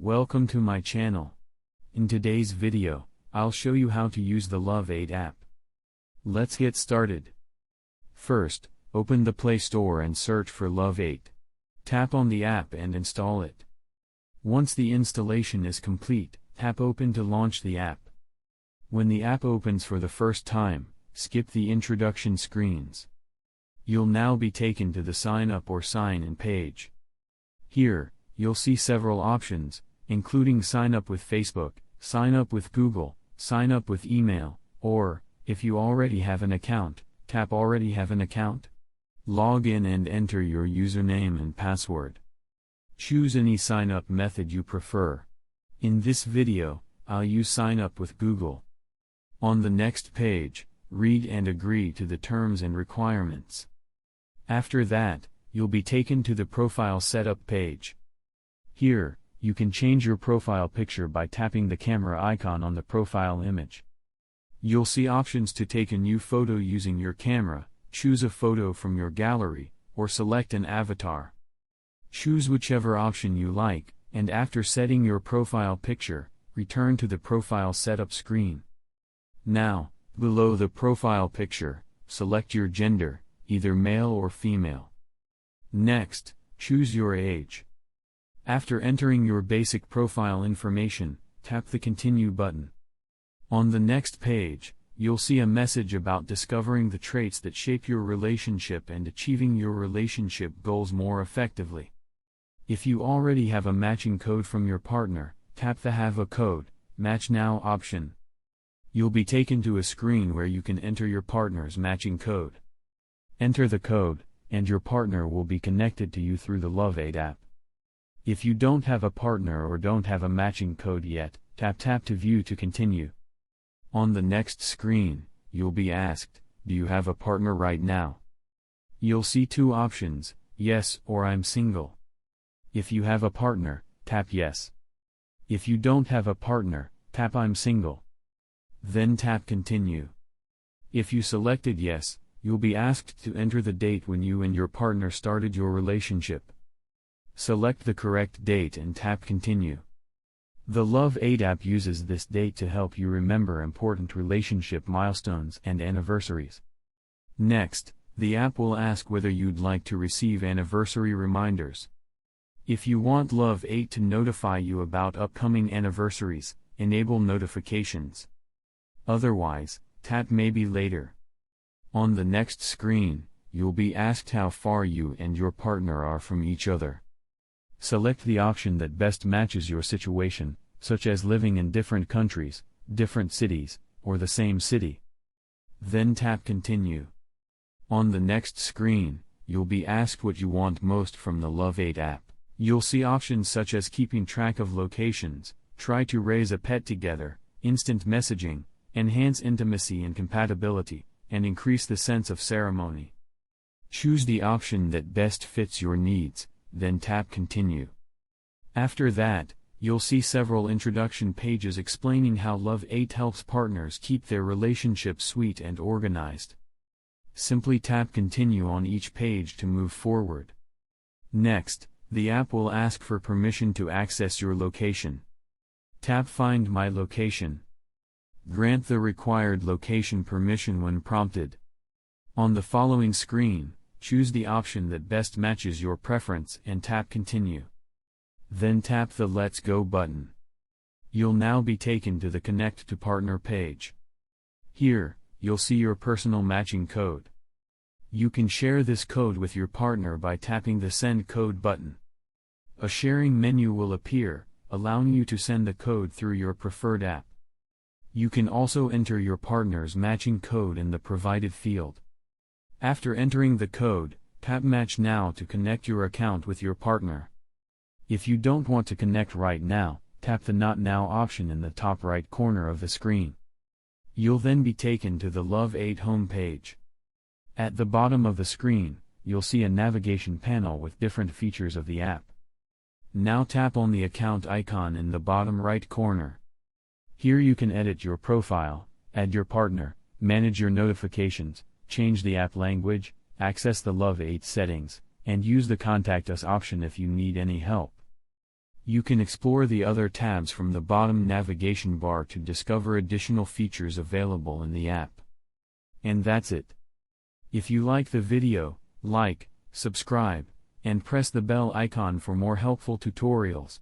Welcome to my channel. In today's video, I'll show you how to use the Love8 app. Let's get started. First, open the Play Store and search for Love8. Tap on the app and install it. Once the installation is complete, tap Open to launch the app. When the app opens for the first time, skip the introduction screens. You'll now be taken to the Sign Up or Sign In page. Here, you'll see several options, including Sign Up with Facebook, Sign Up with Google, Sign Up with email, or, if you already have an account, tap Already Have an Account. Log in and enter your username and password. Choose any sign-up method you prefer. In this video, I'll use Sign Up with Google. On the next page, read and agree to the terms and requirements. After that, you'll be taken to the Profile Setup page. Here, you can change your profile picture by tapping the camera icon on the profile image. You'll see options to take a new photo using your camera, choose a photo from your gallery, or select an avatar. Choose whichever option you like, and after setting your profile picture, return to the Profile Setup screen. Now, below the profile picture, select your gender, either male or female. Next, choose your age. After entering your basic profile information, tap the Continue button. On the next page, you'll see a message about discovering the traits that shape your relationship and achieving your relationship goals more effectively. If you already have a matching code from your partner, tap the Have a Code, Match Now option. You'll be taken to a screen where you can enter your partner's matching code. Enter the code, and your partner will be connected to you through the Love8 app. If you don't have a partner or don't have a matching code yet, tap to view to continue. On the next screen, you'll be asked, do you have a partner right now? You'll see two options, yes or I'm single. If you have a partner, tap yes. If you don't have a partner, tap I'm single. Then tap Continue. If you selected yes, you'll be asked to enter the date when you and your partner started your relationship. Select the correct date and tap Continue. The Love8 app uses this date to help you remember important relationship milestones and anniversaries. Next, the app will ask whether you'd like to receive anniversary reminders. If you want Love8 to notify you about upcoming anniversaries, enable notifications. Otherwise, tap Maybe later. On the next screen, you'll be asked how far you and your partner are from each other. Select the option that best matches your situation, such as living in different countries, different cities, or the same city. Then tap Continue. On the next screen, you'll be asked what you want most from the Love8 app. You'll see options such as keeping track of locations, try to raise a pet together, instant messaging, enhance intimacy and compatibility, and increase the sense of ceremony. Choose the option that best fits your needs, then tap Continue. After that, you'll see several introduction pages explaining how Love8 helps partners keep their relationship sweet and organized. Simply tap Continue on each page to move forward. Next, the app will ask for permission to access your location. Tap Find My Location. Grant the required location permission when prompted. On the following screen, choose the option that best matches your preference and tap Continue. Then tap the Let's Go button. You'll now be taken to the Connect to Partner page. Here, you'll see your personal matching code. You can share this code with your partner by tapping the Send Code button. A sharing menu will appear, allowing you to send the code through your preferred app. You can also enter your partner's matching code in the provided field. After entering the code, tap Match Now to connect your account with your partner. If you don't want to connect right now, tap the Not Now option in the top right corner of the screen. You'll then be taken to the Love8 homepage. At the bottom of the screen, you'll see a navigation panel with different features of the app. Now tap on the account icon in the bottom right corner. Here you can edit your profile, add your partner, manage your notifications, change the app language, access the Love8 settings, and use the Contact Us option if you need any help. You can explore the other tabs from the bottom navigation bar to discover additional features available in the app. And that's it. If you like the video, like, subscribe, and press the bell icon for more helpful tutorials.